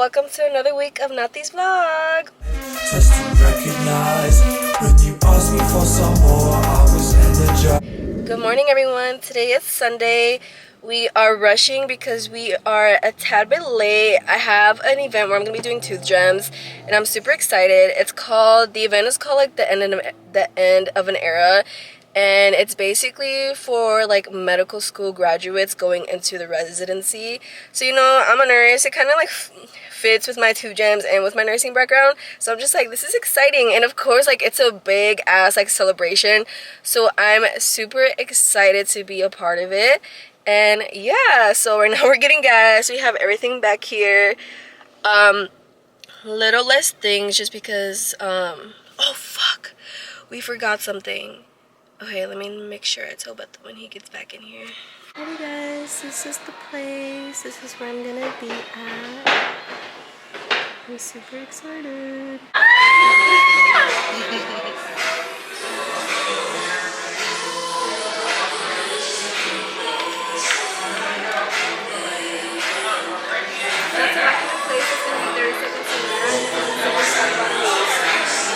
welcome to another week of Nati's vlog. Just to recognize when you asked me for some more, I was energized. Good morning, everyone. Today is Sunday. We are rushing because we are a tad bit late. I have an event where I'm gonna be doing tooth gems, and I'm super excited. The event is called like the end of an era, and it's basically for like medical school graduates going into the residency. So I'm a nurse. It kind of like fits with my tooth gems and with my nursing background, so I'm just like, this is exciting. And of course, like, it's a big ass like celebration, so I'm super excited to be a part of it. And yeah, so right now we're getting gas. We have everything back here. Little less things just because oh fuck, we forgot something. Okay, let me make sure I tell Beth when he gets back in here. Hey guys, this is the place. This is where I'm gonna be at. I'm super excited. That's a back in the place. It's gonna be 30 seconds in there. And then we'll start on these.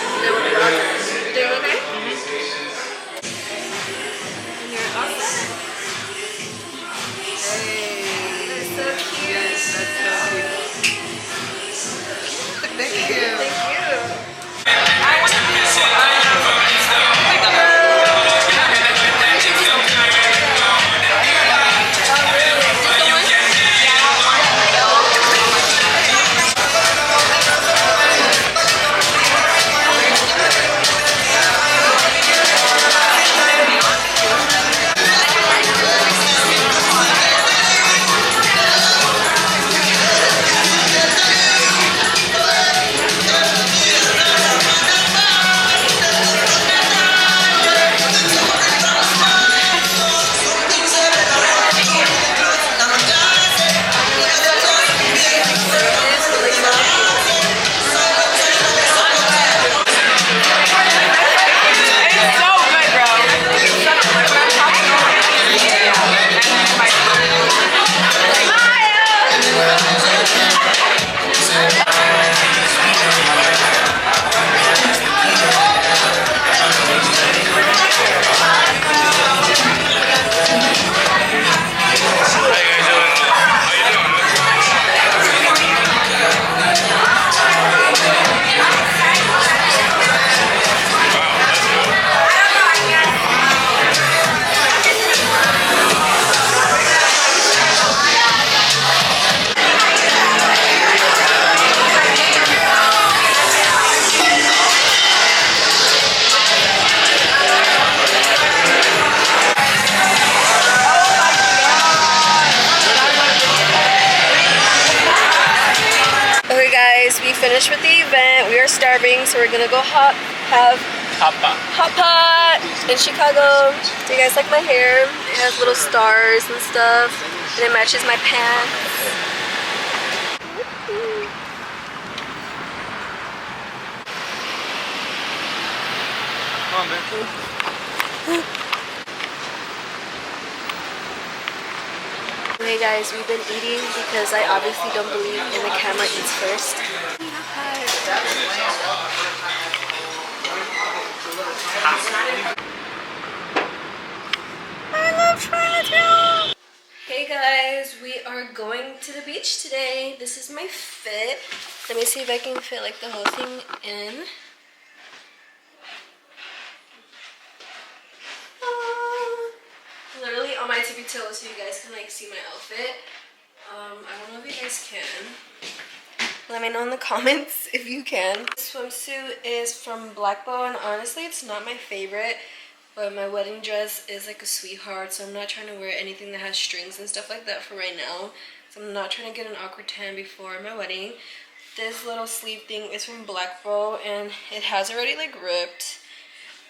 And then we'll be on there. You doing okay? And you're all set. Hey. That's so cute. Yes, that's so cute. Thank you. Thank you. Okay guys, we finished with the event. We are starving, so we're gonna go have hot pot in Chicago. Do you guys like my hair? It has little stars and stuff, and it matches my pants. Come on, man. Okay guys, we've been eating because I obviously don't believe in the camera eats first. I love Chinatown! Hey guys, we are going to the beach today. This is my fit. Let me see if I can fit like the whole thing in. Literally on my tippy toes so you guys can like see my outfit. I don't know if you guys can. Let me know in the comments if you can. This swimsuit is from Blackbow, and honestly it's not my favorite, but my wedding dress is like a sweetheart, so I'm not trying to wear anything that has strings and stuff like that for right now. So I'm not trying to get an awkward tan before my wedding. This little sleeve thing is from Blackbow, and it has already like ripped.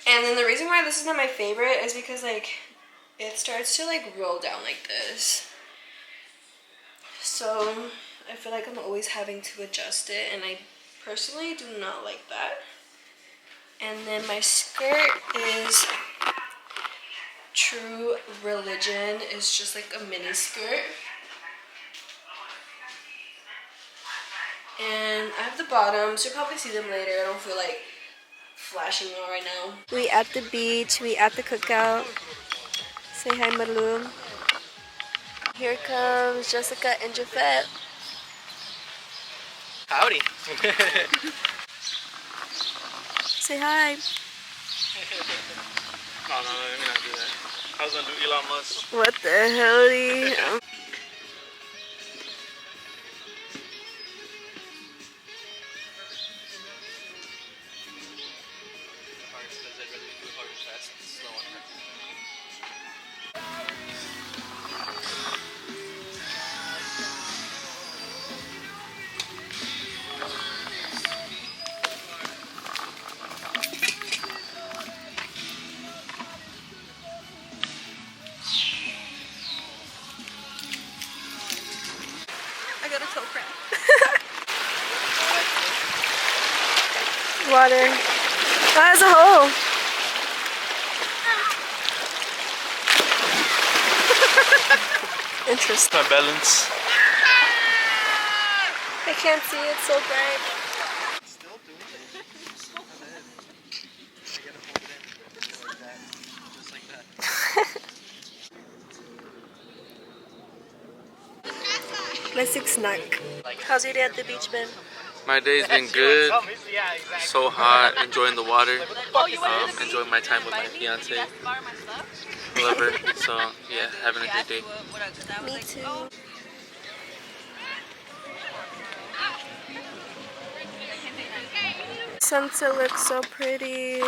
And then the reason why this is not my favorite is because like it starts to like roll down like this, so I feel like I'm always having to adjust it, and I personally do not like that. And then my skirt is True Religion. It's just like a mini skirt. And I have the bottoms. You'll probably see them later. I don't feel like flashing them right now. We at the beach. We at the cookout. Say hi, Malum. Here comes Jessica and Jafet. Howdy. Say hi. No, let me not do that. I was gonna do Elon Musk. What the hell? I got a toe cramp. Water. Oh, there's a hole. Interesting. My balance. I can't see it, so bright. Still doing it. Just like that. Classic snack. How's your day at the beach been? My day's been good. So hot, enjoying the water. Enjoying my time with my fiance. Lover. So yeah, having a good day. Me too. Sunset looks so pretty.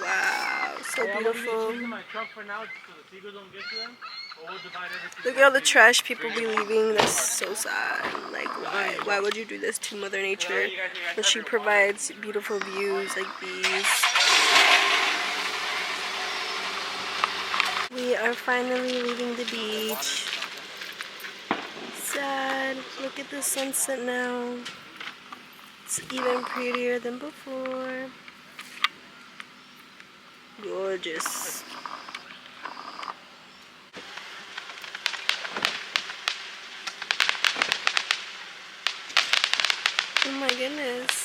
Wow, so beautiful. Look at all the trash people be leaving. That's so sad. Like, why? Why would you do this to Mother Nature when she provides beautiful views like these? We are finally leaving the beach. Sad. Look at the sunset now. It's even prettier than before. Gorgeous. Oh my goodness.